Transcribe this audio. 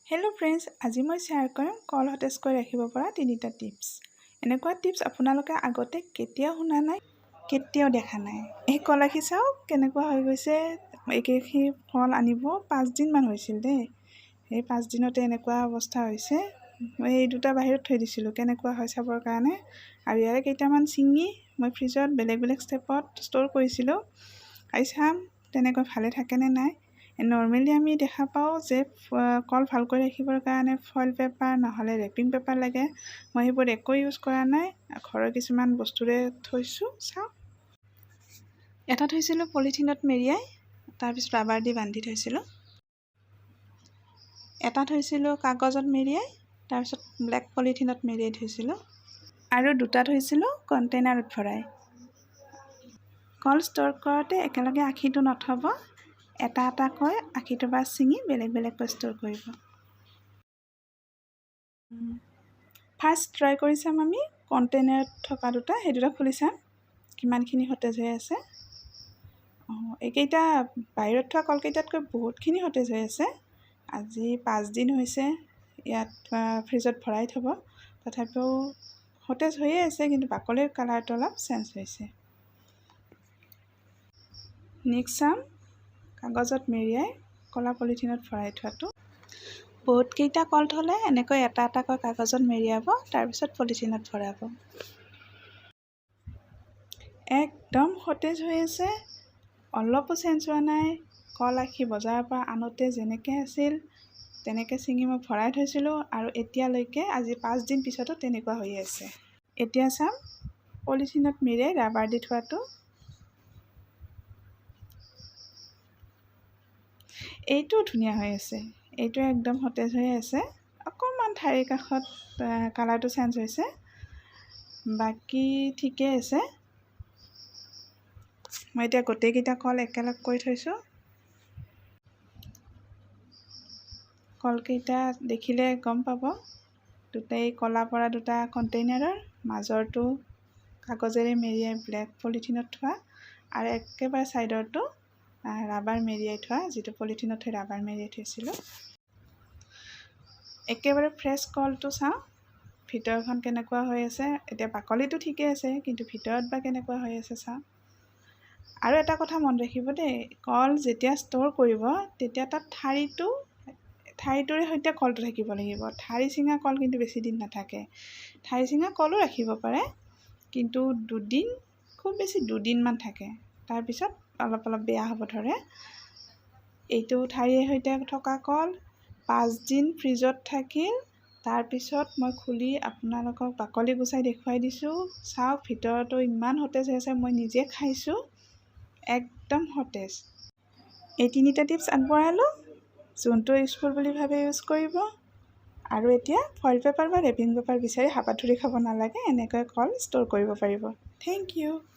Hello' friends, আজি মই share কৰিম কল সতেজ কৰি ৰাখিব পৰা 3টা টিপছ। এনেকুৱা টিপছ আপোনালোকে আগতে কেতিয়াও শুনা নাই, কেতিয়াও দেখা নাই। এই কল ৰাখি চাওক কেনেকুৱা হৈ গৈছে। একেখিনি কল আনিব 5 দিনমান হৈছিল দেই। সেই 5 দিনতে এনেকুৱা অৱস্থা হৈছে। মই এই দুটা বাহিৰত থৈ দিছিলোঁ কেনেকুৱা হয় চাবৰ কাৰণে। আৰু ইয়াৰে কেইটামান ছিঙি মই ফ্ৰিজত বেলেগ বেলেগ ষ্টেপত ষ্ট'ৰ কৰিছিলোঁ। আজি চাম তেনেকৈ ভালে থাকেনে নাই। নৰ্মেলি আমি দেখা পাওঁ যে কল ভালকৈ ৰাখিবৰ কাৰণে ফইল পেপাৰ নহ'লে ৰেপিং পেপাৰ লাগে। মই সেইবোৰ একো ইউজ কৰা নাই, ঘৰৰ কিছুমান বস্তুৰে থৈছোঁ। চাওক, এটা থৈছিলোঁ পলিথিনত মেৰিয়াই, তাৰপিছত ৰাবাৰ দি বান্ধি থৈছিলোঁ। এটা থৈছিলোঁ কাগজত মেৰিয়াই, তাৰপিছত ব্লেক পলিথিনত মেৰিয়াই থৈছিলোঁ। আৰু দুটা থৈছিলোঁ কণ্টেইনাৰত ভৰাই। কল ষ্ট'ৰ কৰোঁতে একেলগে আখিটো নথব, এটা এটাকৈ আখিটো বা ছিঙি বেলেগ বেলেগকৈ ষ্ট'ৰ কৰিব। ফাৰ্ষ্ট ট্ৰাই কৰি চাম আমি কণ্টেইনাৰত থকা দুটা, সেই দুটা খুলি চাম কিমানখিনি সতেজ হৈ আছে। এইকেইটা বাহিৰত থোৱা কলকেইটাতকৈ বহুতখিনি সতেজ হৈ আছে। আজি 5 দিন হৈছে ইয়াত ফ্ৰিজত ভৰাই থ'ব, তথাপিও সতেজ হৈয়ে আছে, কিন্তু বাকলিৰ কালাৰটো অলপ চেঞ্জ হৈছে। নেক্সট চাম কাগজত মেৰিয়াই ক'লা পলিথিনত ভৰাই থোৱাটো। বহুতকেইটা কল থ'লে এনেকৈ এটা এটাকৈ কাগজত মেৰিয়াব, তাৰপিছত পলিথিনত ভৰাব। একদম সতেজ হৈ আছে, অলপো চেঞ্জ হোৱা নাই। কল আখি বজাৰৰ পৰা আনোতে যেনেকৈ আছিল তেনেকৈ ছিঙি মই ভৰাই থৈছিলোঁ, আৰু এতিয়ালৈকে আজি 5 দিন পিছতো তেনেকুৱা হৈ আছে। এতিয়া চাম পলিথিনত মেৰিয়াই ৰাবাৰ দি থোৱাটো। এইটোও ধুনীয়া হৈ আছে, এইটো একদম সতেজ হৈ আছে। অকণমান ঠাৰিৰ কাষত কালাৰটো চেঞ্জ হৈছে, বাকী ঠিকেই আছে। মই এতিয়া গোটেইকেইটা কল একেলগ কৰি থৈছোঁ। কলকেইটা দেখিলে গম পাব, দুটাই ক'লা পৰা দুটা কণ্টেইনাৰৰ, মাজৰটো কাগজেৰে মেৰিয়াই ব্লেক পলিথিনত থোৱা, আৰু একেবাৰে ছাইডৰটো ৰাবাৰ মেৰিয়াই থোৱা, যিটো পলিথিনত থৈ ৰাবাৰ মেৰিয়াই থৈছিলোঁ। একেবাৰে ফ্ৰেছ কলটো চাওঁ ভিতৰখন কেনেকুৱা হৈ আছে। এতিয়া বাকলিটো ঠিকে আছে, কিন্তু ভিতৰত বা কেনেকুৱা হৈ আছে চাওঁ। আৰু এটা কথা মন ৰাখিব দেই, কল যেতিয়া ষ্ট'ৰ কৰিব তেতিয়া তাত ঠাৰিটোৰে সৈতে কলটো থাকিব লাগিব। ঠাৰি চিঙা কল কিন্তু বেছি দিন নাথাকে। ঠাৰি চিঙা কলো ৰাখিব পাৰে, কিন্তু খুব বেছি 2 দিনমান থাকে, তাৰপিছত অলপ অলপ বেয়া হ'ব ধৰে। এইটো ঠাৰিৰে সৈতে থকা কল 5 দিন ফ্ৰিজত থাকিল, তাৰপিছত মই খুলি আপোনালোকক বাকলি গুচাই দেখুৱাই দিছোঁ। চাওক ভিতৰতো ইমান সতেজ হৈ আছে, মই নিজে খাইছোঁ, একদম সতেজ। এই 3টা টিপছ আগবঢ়ালোঁ, যোনটো ইউজফুল বুলি ভাবে ইউজ কৰিব। আৰু এতিয়া ফইল পেপাৰ বা ৰেপিং পেপাৰ বিচাৰি হাবাথুৰি খাব নালাগে, এনেকৈ কল ষ্ট'ৰ কৰিব পাৰিব। Thank U.